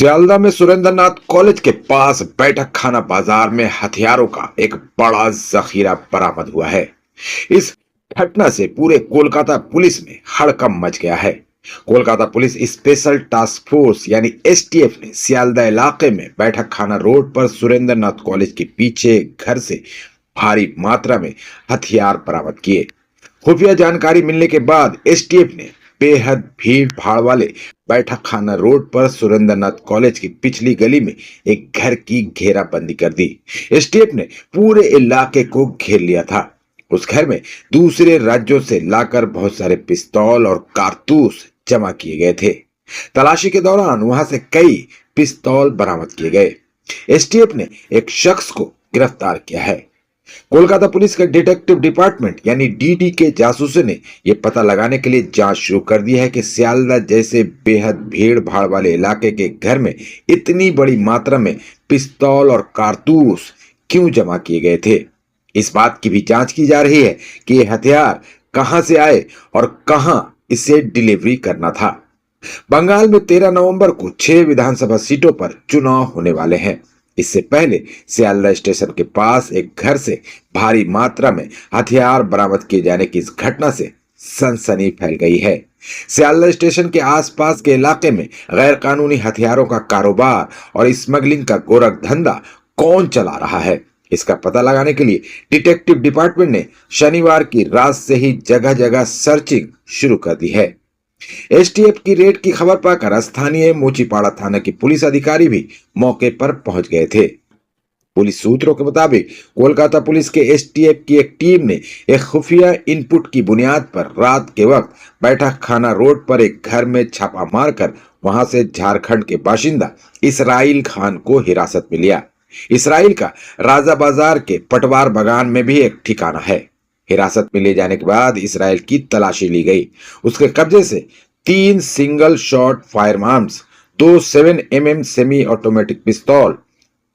सियालदह में सुरेंद्रनाथ कॉलेज के पास बैठक खाना बाजार में हथियारों का एक बड़ा जखीरा बरामद हुआ है। इस घटना से पूरे कोलकाता पुलिस में हड़कंप मच गया है। Kolkata police special task force यानी एसटीएफ ने सियालदह इलाके में बैठक खाना रोड पर सुरेंद्रनाथ कॉलेज के पीछे घर से भारी मात्रा में हथियार बरामद किए। खुफिया जानकारी मिलने के बाद एसटीएफ ने बेहद भीड़ भाड़ वाले बैठक खाना रोड पर सुरेंद्रनाथ कॉलेज की पिछली गली में एक घर की घेराबंदी कर दी। एसटीएफ ने पूरे इलाके को घेर लिया था। उस घर में दूसरे राज्यों से लाकर बहुत सारे पिस्तौल और कारतूस जमा किए गए थे। तलाशी के दौरान वहां से कई पिस्तौल बरामद किए गए। एसटीएफ ने एक शख्स को गिरफ्तार किया है। कोलकाता पुलिस का डिटेक्टिव डिपार्टमेंट यानी डीडी के जासूसों ने यह पता लगाने के लिए जांच शुरू कर दी है कि सियालदह जैसे बेहद भीड़ भाड़ वाले इलाके के घर में इतनी बड़ी मात्रा में पिस्तौल और कारतूस क्यों जमा किए गए थे। इस बात की भी जांच की जा रही है कि ये हथियार कहां से आए और कहां इसे डिलीवरी करना था। बंगाल में 13 नवंबर को 6 विधानसभा सीटों पर चुनाव होने वाले हैं। इससे पहले सियालदह स्टेशन के पास एक घर से भारी मात्रा में हथियार बरामद किए जाने की इस घटना से सनसनी फैल गई है। सियालदह स्टेशन के आसपास के इलाके में गैर कानूनी हथियारों का कारोबार और स्मगलिंग का गोरख धंधा कौन चला रहा है, इसका पता लगाने के लिए डिटेक्टिव डिपार्टमेंट ने शनिवार की रात से ही जगह जगह सर्चिंग शुरू कर दी है। एसटीएफ की रेड की खबर पाकर स्थानीय मोचीपाड़ा थाना के पुलिस अधिकारी भी मौके पर पहुंच गए थे। पुलिस सूत्रों के मुताबिक कोलकाता पुलिस के एसटीएफ की एक टीम ने एक खुफिया इनपुट की बुनियाद पर रात के वक्त बैठक खाना रोड पर एक घर में छापा मारकर वहां से झारखंड के बाशिंदा इसराइल खान को हिरासत में लिया। इसराइल का राजा बाजार के पटवार बगान में भी एक ठिकाना है। हिरासत में ले जाने के बाद इसराइल की तलाशी ली गई। उसके कब्जे से 3 single shot fire arms, 2 7mm semi automatic पिस्तौल,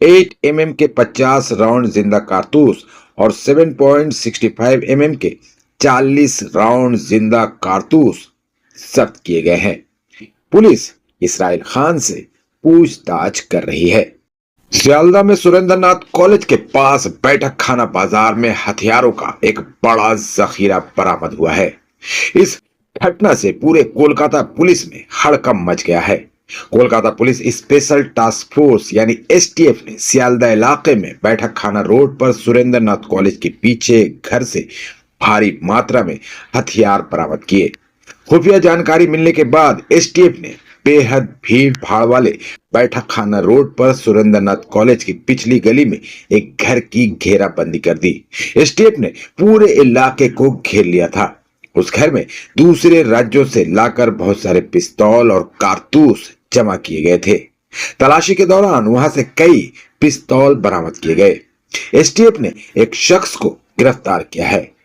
8mm के 50 राउंड जिंदा कारतूस और 7.65mm के 40 राउंड जिंदा कारतूस जब्त किए गए हैं। पुलिस इसराइल खान से पूछताछ कर रही है। सियालदह में सुरेंद्रनाथ कॉलेज के पास बैठक खाना बाजार में हथियारों का एक बड़ा जखीरा बरामद हुआ है। इस घटना से पूरे कोलकाता पुलिस में हड़कंप मच गया है। Kolkata police special task force यानी एसटीएफ ने सियालदह इलाके में बैठक खाना रोड पर सुरेंद्रनाथ कॉलेज के पीछे घर से भारी मात्रा में हथियार बरामद किए। खुफिया जानकारी मिलने के बाद एसटीएफ ने बेहद भीड़ भाड़ वाले बैठक खाना रोड पर सुरेंद्रनाथ कॉलेज की पिछली गली में एक घर की घेराबंदी कर दी। एसटीएफ ने पूरे इलाके को घेर लिया था। उस घर में दूसरे राज्यों से लाकर बहुत सारे पिस्तौल और कारतूस जमा किए गए थे। तलाशी के दौरान वहां से कई पिस्तौल बरामद किए गए। एसटीएफ ने एक शख्स को गिरफ्तार किया है।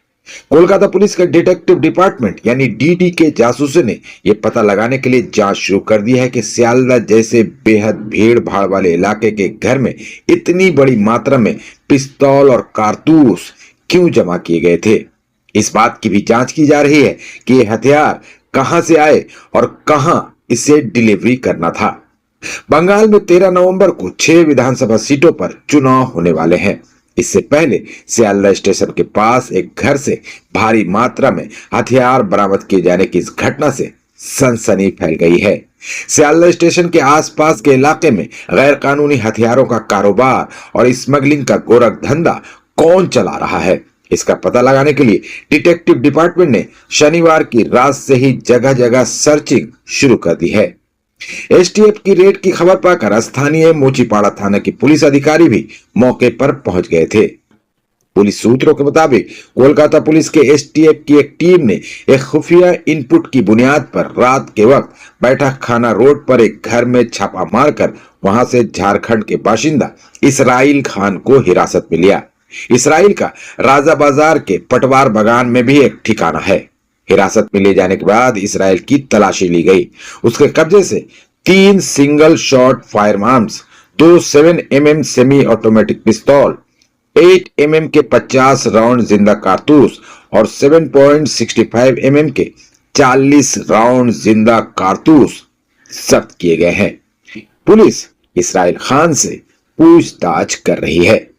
कोलकाता पुलिस का डिटेक्टिव डिपार्टमेंट यानी डीडी के जासूसों ने यह पता लगाने के लिए जांच शुरू कर दी है कि सियालदह जैसे बेहद भीड़ भाड़ वाले इलाके के घर में इतनी बड़ी मात्रा में पिस्तौल और कारतूस क्यों जमा किए गए थे। इस बात की भी जांच की जा रही है कि ये हथियार कहां से आए और कहां इसे डिलीवरी करना था। बंगाल में 13 नवंबर को 6 विधानसभा सीटों पर चुनाव होने वाले हैं। इससे पहले सियालदह स्टेशन के पास एक घर से भारी मात्रा में हथियार बरामद किए जाने की इस घटना से सनसनी फैल गई है। सियालदह स्टेशन के आसपास के इलाके में गैर कानूनी हथियारों का कारोबार और स्मगलिंग का गोरख धंधा कौन चला रहा है, इसका पता लगाने के लिए डिटेक्टिव डिपार्टमेंट ने शनिवार की रात से ही जगह जगह सर्चिंग शुरू कर दी है। एसटीएफ की रेड की खबर पाकर स्थानीय मोचीपाड़ा थाना के पुलिस अधिकारी भी मौके पर पहुंच गए थे। पुलिस सूत्रों के मुताबिक कोलकाता पुलिस के एसटीएफ की एक टीम ने एक खुफिया इनपुट की बुनियाद पर रात के वक्त बैठक खाना रोड पर एक घर में छापा मारकर वहां से झारखंड के बाशिंदा इसराइल खान को हिरासत में लिया। इसराइल का राजा बाजार के पटवार बगान में भी एक ठिकाना है। हिरासत में ले जाने के बाद इसराइल की तलाशी ली गई। उसके कब्जे से 3 single shot fire arms, 2 7mm semi automatic पिस्तौल, 8mm के 50 राउंड जिंदा कारतूस और 7.65mm के 40 राउंड जिंदा कारतूस जब्त किए गए हैं। पुलिस इसराइल खान से पूछताछ कर रही है।